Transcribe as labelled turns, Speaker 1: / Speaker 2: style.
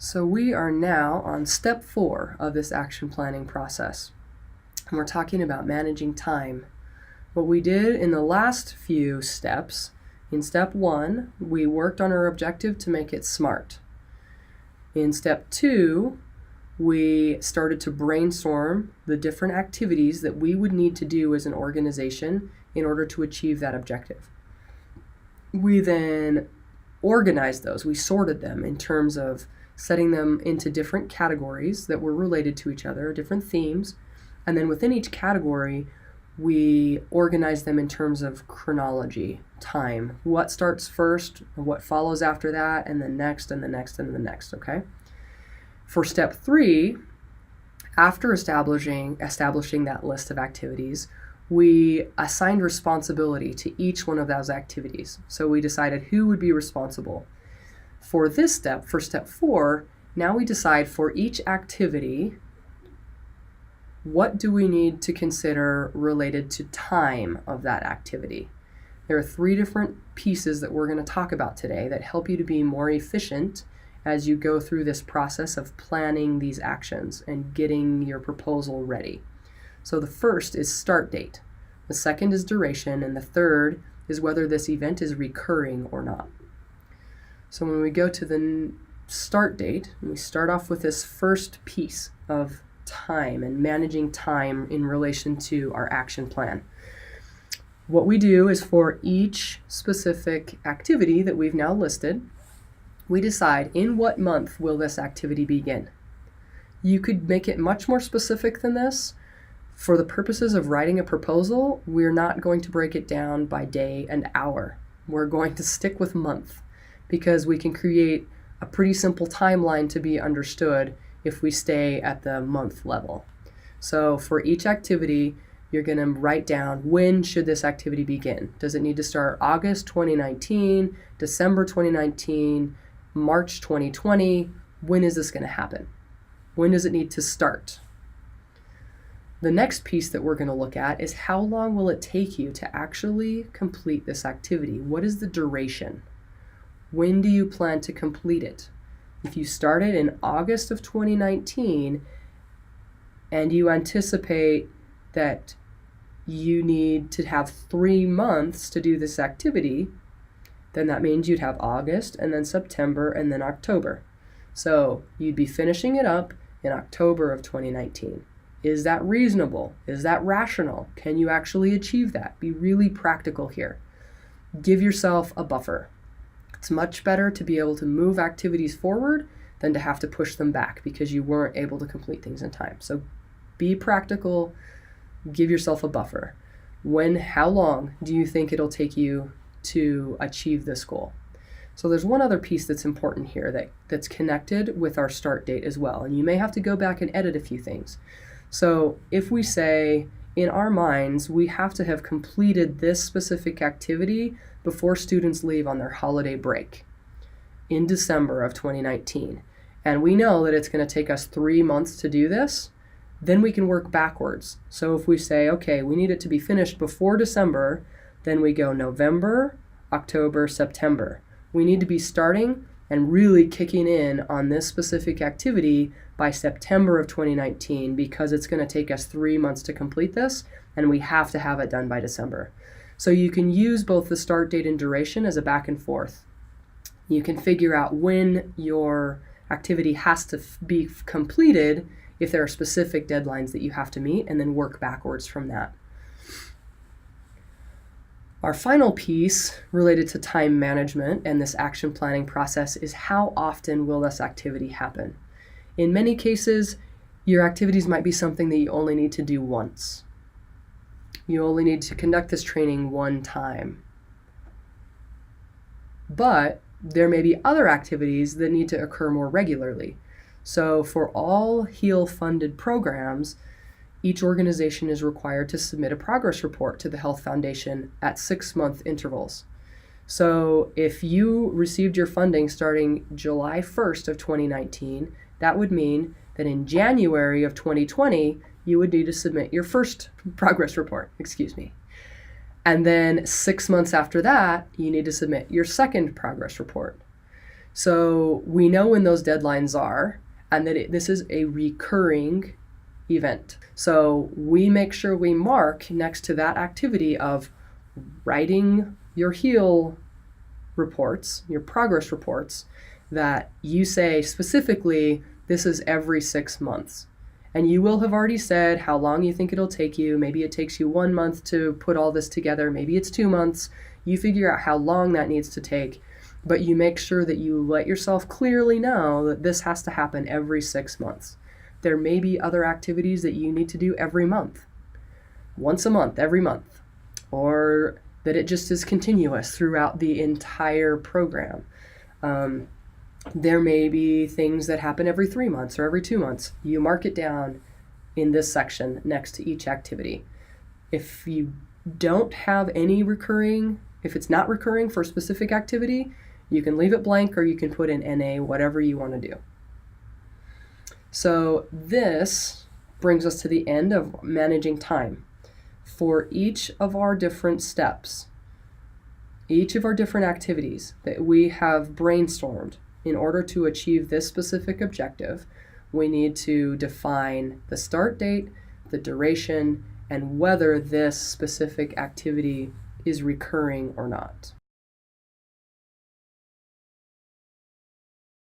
Speaker 1: So we are now on step 4 of this action planning process. And we're talking about managing time. What we did in the last few steps, in step 1, we worked on our objective to make it SMART. In step 2, we started to brainstorm the different activities that we would need to do as an organization in order to achieve that objective. We then organized those. We sorted them in terms of setting them into different categories that were related to each other, different themes. And then within each category, we organized them in terms of chronology, time. What starts first, what follows after that, and the next, and the next, and the next, okay? For step 3, after establishing that list of activities, we assigned responsibility to each one of those activities. So we decided who would be responsible. For this step, for step 4, now we decide for each activity, what do we need to consider related to time of that activity? There are 3 different pieces that we're going to talk about today that help you to be more efficient as you go through this process of planning these actions and getting your proposal ready. So the first is start date, the second is duration, and the third is whether this event is recurring or not. So when we go to the start date, we start off with this first piece of time and managing time in relation to our action plan. What we do is for each specific activity that we've now listed, we decide in what month will this activity begin. You could make it much more specific than this. For the purposes of writing a proposal, we're not going to break it down by day and hour. We're going to stick with month because we can create a pretty simple timeline to be understood if we stay at the month level. So for each activity, you're going to write down when should this activity begin. Does it need to start August 2019, December 2019, March 2020? When is this going to happen? When does it need to start? The next piece that we're going to look at is how long will it take you to actually complete this activity? What is the duration? When do you plan to complete it? If you started in August of 2019 and you anticipate that you need to have 3 months to do this activity, then that means you'd have August and then September and then October. So you'd be finishing it up in October of 2019. Is that reasonable? Is that rational? Can you actually achieve that? Be really practical here. Give yourself a buffer. It's much better to be able to move activities forward than to have to push them back because you weren't able to complete things in time. So be practical, give yourself a buffer. How long do you think it'll take you to achieve this goal? So there's one other piece that's important here that's connected with our start date as well. And you may have to go back and edit a few things. So if we say in our minds, we have to have completed this specific activity before students leave on their holiday break in December of 2019, and we know that it's going to take us 3 months to do this, then we can work backwards. So if we say, okay, we need it to be finished before December, then we go November, October, September. We need to be starting and really kicking in on this specific activity by September of 2019 because it's going to take us 3 months to complete this, and we have to have it done by December. So you can use both the start date and duration as a back and forth. You can figure out when your activity has to be completed if there are specific deadlines that you have to meet, and then work backwards from that. Our final piece related to time management and this action planning process is how often will this activity happen? In many cases, your activities might be something that you only need to do once. You only need to conduct this training one time. But there may be other activities that need to occur more regularly. So for all HEAL-funded programs, each organization is required to submit a progress report to the Health Foundation at 6-month intervals. So if you received your funding starting July 1st of 2019, that would mean that in January of 2020, you would need to submit your first progress report, And then 6 months after that, you need to submit your second progress report. So we know when those deadlines are, and that this is a recurring event. So we make sure we mark next to that activity of writing your HEAL reports, your progress reports, that you say specifically, this is every 6 months. And you will have already said how long you think it'll take you. Maybe it takes you 1 month to put all this together. Maybe it's 2 months. You figure out how long that needs to take, but you make sure that you let yourself clearly know that this has to happen every 6 months. There may be other activities that you need to do every month, once a month, every month, or that it just is continuous throughout the entire program. There may be things that happen every 3 months or every 2 months. You mark it down in this section next to each activity. If you don't have any recurring, if it's not recurring for a specific activity, you can leave it blank or you can put in NA, whatever you want to do. So this brings us to the end of managing time. For each of our different steps, each of our different activities that we have brainstormed in order to achieve this specific objective, we need to define the start date, the duration, and whether this specific activity is recurring or not.